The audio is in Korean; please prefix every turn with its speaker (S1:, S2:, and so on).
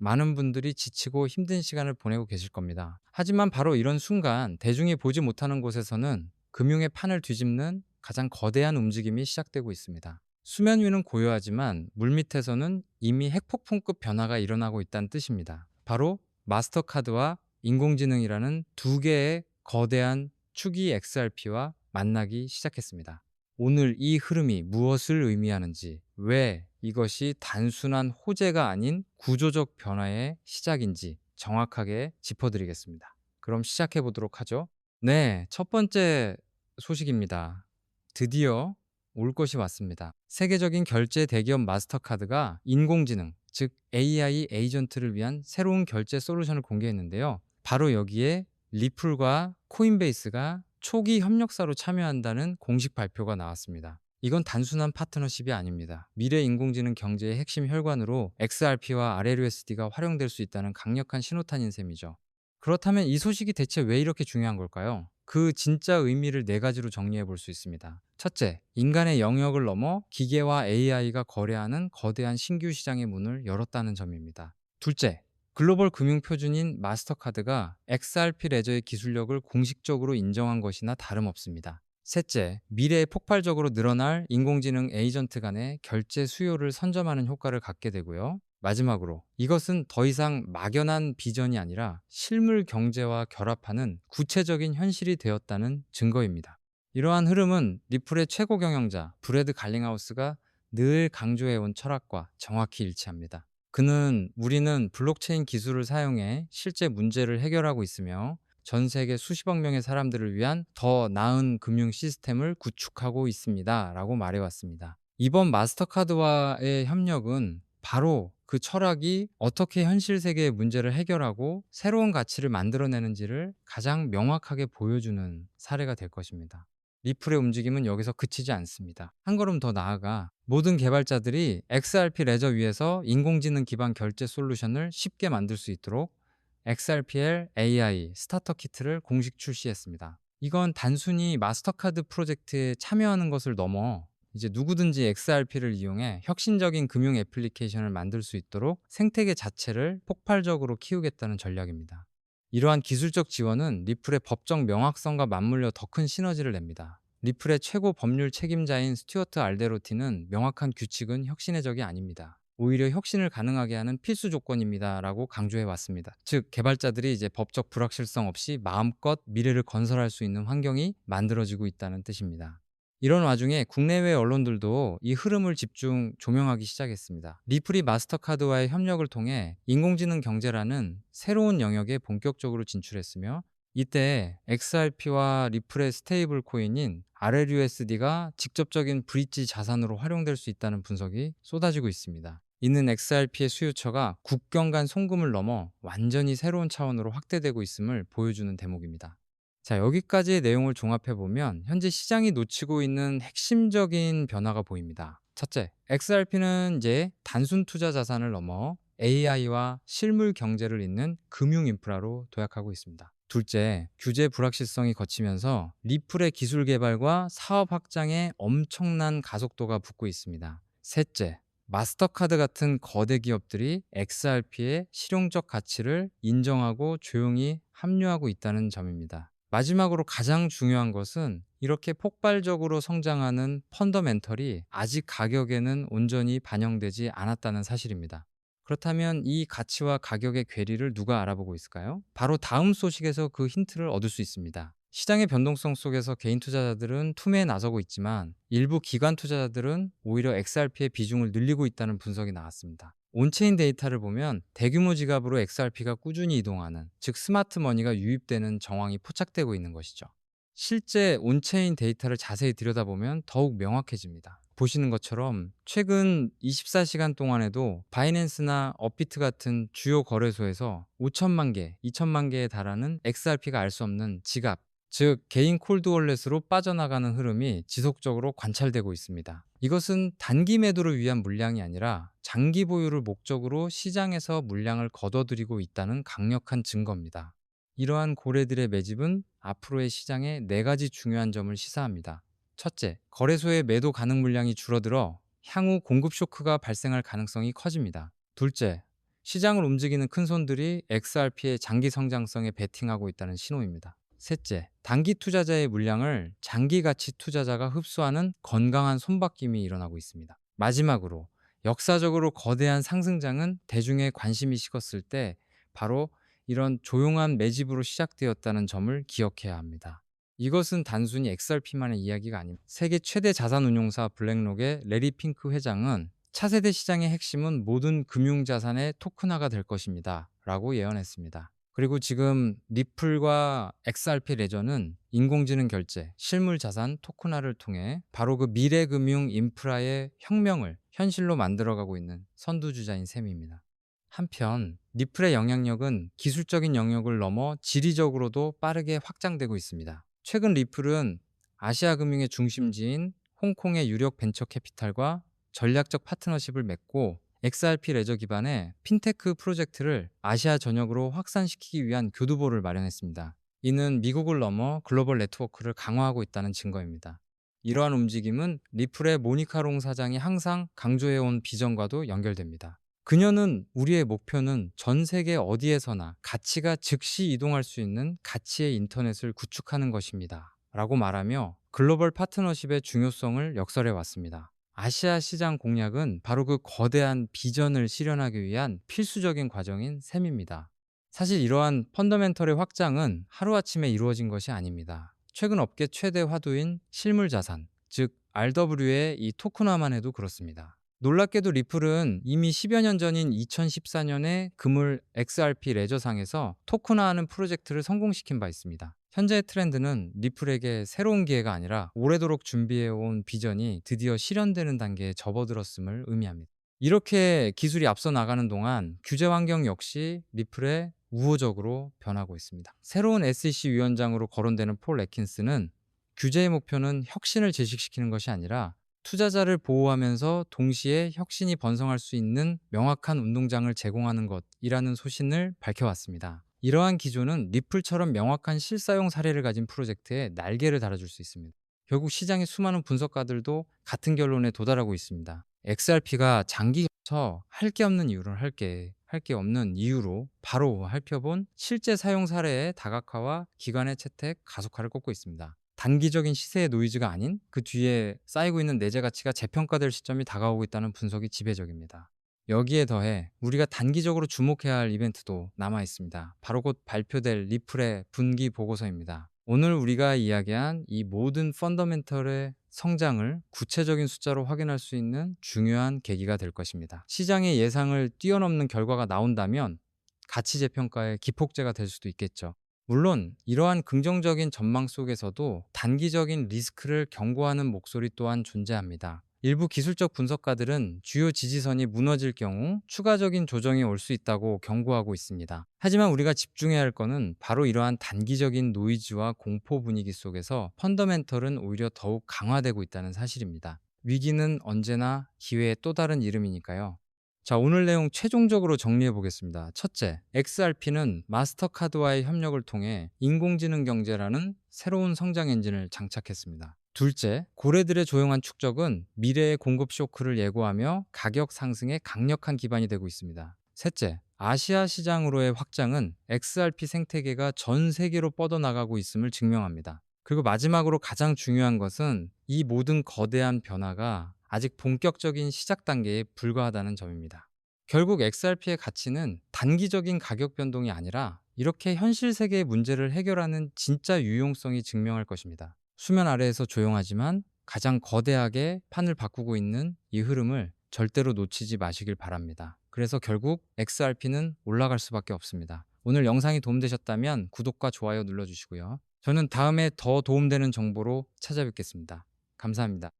S1: 많은 분들이 지치고 힘든 시간을 보내고 계실 겁니다. 하지만 바로 이런 순간 대중이 보지 못하는 곳에서는 금융의 판을 뒤집는 가장 거대한 움직임이 시작되고 있습니다. 수면 위는 고요하지만 물밑에서는 이미 핵폭풍급 변화가 일어나고 있다는 뜻입니다. 바로 마스터카드와 인공지능이라는 두 개의 거대한 축이 XRP와 만나기 시작했습니다. 오늘 이 흐름이 무엇을 의미하는지, 왜 이것이 단순한 호재가 아닌 구조적 변화의 시작인지 정확하게 짚어드리겠습니다. 그럼 시작해 보도록 하죠. 네, 첫 번째 소식입니다. 드디어 올 것이 왔습니다. 세계적인 결제 대기업 마스터카드가 인공지능, 즉 AI 에이전트를 위한 새로운 결제 솔루션을 공개했는데요. 바로 여기에 리플과 코인베이스가 초기 협력사로 참여한다는 공식 발표가 나왔습니다. 이건 단순한 파트너십이 아닙니다. 미래 인공지능 경제의 핵심 혈관으로 XRP와 RLUSD가 활용될 수 있다는 강력한 신호탄인 셈이죠. 그렇다면 이 소식이 대체 왜 이렇게 중요한 걸까요? 그 진짜 의미를 네 가지로 정리해 볼 수 있습니다. 첫째, 인간의 영역을 넘어 기계와 AI가 거래하는 거대한 신규 시장의 문을 열었다는 점입니다. 둘째, 글로벌 금융 표준인 마스터카드가 XRP 레저의 기술력을 공식적으로 인정한 것이나 다름없습니다. 셋째, 미래에 폭발적으로 늘어날 인공지능 에이전트 간의 결제 수요를 선점하는 효과를 갖게 되고요. 마지막으로 이것은 더 이상 막연한 비전이 아니라 실물 경제와 결합하는 구체적인 현실이 되었다는 증거입니다. 이러한 흐름은 리플의 최고 경영자 브래드 갈링하우스가 늘 강조해온 철학과 정확히 일치합니다. 그는 우리는 블록체인 기술을 사용해 실제 문제를 해결하고 있으며 전 세계 수십억 명의 사람들을 위한 더 나은 금융 시스템을 구축하고 있습니다. 라고 말해왔습니다. 이번 마스터카드와의 협력은 바로 그 철학이 어떻게 현실 세계의 문제를 해결하고 새로운 가치를 만들어내는지를 가장 명확하게 보여주는 사례가 될 것입니다. 리플의 움직임은 여기서 그치지 않습니다. 한 걸음 더 나아가 모든 개발자들이 XRP 레저 위에서 인공지능 기반 결제 솔루션을 쉽게 만들 수 있도록 XRPL AI 스타터 키트를 공식 출시했습니다. 이건 단순히 마스터카드 프로젝트에 참여하는 것을 넘어 이제 누구든지 XRP를 이용해 혁신적인 금융 애플리케이션을 만들 수 있도록 생태계 자체를 폭발적으로 키우겠다는 전략입니다. 이러한 기술적 지원은 리플의 법적 명확성과 맞물려 더 큰 시너지를 냅니다. 리플의 최고 법률 책임자인 스튜어트 알데로티는 명확한 규칙은 혁신의 적이 아닙니다. 오히려 혁신을 가능하게 하는 필수 조건입니다라고 강조해 왔습니다. 즉, 개발자들이 이제 법적 불확실성 없이 마음껏 미래를 건설할 수 있는 환경이 만들어지고 있다는 뜻입니다. 이런 와중에 국내외 언론들도 이 흐름을 집중 조명하기 시작했습니다. 리플이 마스터카드와의 협력을 통해 인공지능 경제라는 새로운 영역에 본격적으로 진출했으며 이때 XRP와 리플의 스테이블 코인인 RLUSD가 직접적인 브릿지 자산으로 활용될 수 있다는 분석이 쏟아지고 있습니다. 이는 XRP의 수요처가 국경 간 송금을 넘어 완전히 새로운 차원으로 확대되고 있음을 보여주는 대목입니다. 자, 여기까지의 내용을 종합해보면 현재 시장이 놓치고 있는 핵심적인 변화가 보입니다. 첫째, XRP는 이제 단순 투자 자산을 넘어 AI와 실물 경제를 잇는 금융 인프라로 도약하고 있습니다. 둘째, 규제 불확실성이 거치면서 리플의 기술 개발과 사업 확장에 엄청난 가속도가 붙고 있습니다. 셋째, 마스터카드 같은 거대 기업들이 XRP의 실용적 가치를 인정하고 조용히 합류하고 있다는 점입니다. 마지막으로 가장 중요한 것은 이렇게 폭발적으로 성장하는 펀더멘털이 아직 가격에는 온전히 반영되지 않았다는 사실입니다. 그렇다면 이 가치와 가격의 괴리를 누가 알아보고 있을까요? 바로 다음 소식에서 그 힌트를 얻을 수 있습니다. 시장의 변동성 속에서 개인 투자자들은 투매에 나서고 있지만 일부 기관 투자자들은 오히려 XRP의 비중을 늘리고 있다는 분석이 나왔습니다. 온체인 데이터를 보면 대규모 지갑으로 XRP가 꾸준히 이동하는, 즉 스마트 머니가 유입되는 정황이 포착되고 있는 것이죠. 실제 온체인 데이터를 자세히 들여다보면 더욱 명확해집니다. 보시는 것처럼 최근 24시간 동안에도 바이낸스나 업비트 같은 주요 거래소에서 5천만 개, 2천만 개에 달하는 XRP가 알 수 없는 지갑, 즉 개인 콜드월렛으로 빠져나가는 흐름이 지속적으로 관찰되고 있습니다. 이것은 단기 매도를 위한 물량이 아니라 장기 보유를 목적으로 시장에서 물량을 걷어들이고 있다는 강력한 증거입니다. 이러한 고래들의 매집은 앞으로의 시장에 네 가지 중요한 점을 시사합니다. 첫째, 거래소의 매도 가능 물량이 줄어들어 향후 공급 쇼크가 발생할 가능성이 커집니다. 둘째, 시장을 움직이는 큰 손들이 XRP의 장기 성장성에 베팅하고 있다는 신호입니다. 셋째, 단기 투자자의 물량을 장기 가치 투자자가 흡수하는 건강한 손바뀜이 일어나고 있습니다. 마지막으로, 역사적으로 거대한 상승장은 대중의 관심이 식었을 때 바로 이런 조용한 매집으로 시작되었다는 점을 기억해야 합니다. 이것은 단순히 XRP만의 이야기가 아닙니다. 세계 최대 자산운용사 블랙록의 레리 핑크 회장은 차세대 시장의 핵심은 모든 금융자산의 토큰화가 될 것입니다 라고 예언했습니다. 그리고 지금 리플과 XRP 레저는 인공지능 결제, 실물 자산 토큰화를 통해 바로 그 미래 금융 인프라의 혁명을 현실로 만들어가고 있는 선두주자인 셈입니다. 한편 리플의 영향력은 기술적인 영역을 넘어 지리적으로도 빠르게 확장되고 있습니다. 최근 리플은 아시아 금융의 중심지인 홍콩의 유력 벤처 캐피탈과 전략적 파트너십을 맺고 XRP 레저 기반의 핀테크 프로젝트를 아시아 전역으로 확산시키기 위한 교두보를 마련했습니다. 이는 미국을 넘어 글로벌 네트워크를 강화하고 있다는 증거입니다. 이러한 움직임은 리플의 모니카 롱 사장이 항상 강조해온 비전과도 연결됩니다. 그녀는 우리의 목표는 전 세계 어디에서나 가치가 즉시 이동할 수 있는 가치의 인터넷을 구축하는 것입니다 라고 말하며 글로벌 파트너십의 중요성을 역설해 왔습니다. 아시아 시장 공략은 바로 그 거대한 비전을 실현하기 위한 필수적인 과정인 셈입니다. 사실 이러한 펀더멘털의 확장은 하루아침에 이루어진 것이 아닙니다. 최근 업계 최대 화두인 실물 자산, 즉 RW의 이 토큰화만 해도 그렇습니다. 놀랍게도 리플은 이미 10여 년 전인 2014년에 금을 XRP 레저상에서 토큰화하는 프로젝트를 성공시킨 바 있습니다. 현재의 트렌드는 리플에게 새로운 기회가 아니라 오래도록 준비해온 비전이 드디어 실현되는 단계에 접어들었음을 의미합니다. 이렇게 기술이 앞서 나가는 동안 규제 환경 역시 리플에 우호적으로 변하고 있습니다. 새로운 SEC 위원장으로 거론되는 폴 애킨스는 규제의 목표는 혁신을 제식시키는 것이 아니라 투자자를 보호하면서 동시에 혁신이 번성할 수 있는 명확한 운동장을 제공하는 것이라는 소신을 밝혀왔습니다. 이러한 기조는 리플처럼 명확한 실사용 사례를 가진 프로젝트에 날개를 달아줄 수 있습니다. 결국 시장의 수많은 분석가들도 같은 결론에 도달하고 있습니다. XRP가 장기에서 할 게 없는 이유를 할 게 없는 이유로 바로 살펴본 실제 사용 사례의 다각화와 기관의 채택, 가속화를 꼽고 있습니다. 단기적인 시세의 노이즈가 아닌 그 뒤에 쌓이고 있는 내재 가치가 재평가될 시점이 다가오고 있다는 분석이 지배적입니다. 여기에 더해 우리가 단기적으로 주목해야 할 이벤트도 남아 있습니다. 바로 곧 발표될 리플의 분기 보고서입니다. 오늘 우리가 이야기한 이 모든 펀더멘털의 성장을 구체적인 숫자로 확인할 수 있는 중요한 계기가 될 것입니다. 시장의 예상을 뛰어넘는 결과가 나온다면 가치 재평가의 기폭제가 될 수도 있겠죠. 물론 이러한 긍정적인 전망 속에서도 단기적인 리스크를 경고하는 목소리 또한 존재합니다. 일부 기술적 분석가들은 주요 지지선이 무너질 경우 추가적인 조정이 올 수 있다고 경고하고 있습니다. 하지만 우리가 집중해야 할 것은 바로 이러한 단기적인 노이즈와 공포 분위기 속에서 펀더멘털은 오히려 더욱 강화되고 있다는 사실입니다. 위기는 언제나 기회의 또 다른 이름이니까요. 자, 오늘 내용 최종적으로 정리해 보겠습니다. 첫째, XRP는 마스터카드와의 협력을 통해 인공지능 경제라는 새로운 성장 엔진을 장착했습니다. 둘째, 고래들의 조용한 축적은 미래의 공급 쇼크를 예고하며 가격 상승에 강력한 기반이 되고 있습니다. 셋째, 아시아 시장으로의 확장은 XRP 생태계가 전 세계로 뻗어나가고 있음을 증명합니다. 그리고 마지막으로 가장 중요한 것은 이 모든 거대한 변화가 아직 본격적인 시작 단계에 불과하다는 점입니다. 결국 XRP의 가치는 단기적인 가격 변동이 아니라 이렇게 현실 세계의 문제를 해결하는 진짜 유용성이 증명할 것입니다. 수면 아래에서 조용하지만 가장 거대하게 판을 바꾸고 있는 이 흐름을 절대로 놓치지 마시길 바랍니다. 그래서 결국 XRP는 올라갈 수밖에 없습니다. 오늘 영상이 도움되셨다면 구독과 좋아요 눌러주시고요. 저는 다음에 더 도움되는 정보로 찾아뵙겠습니다. 감사합니다.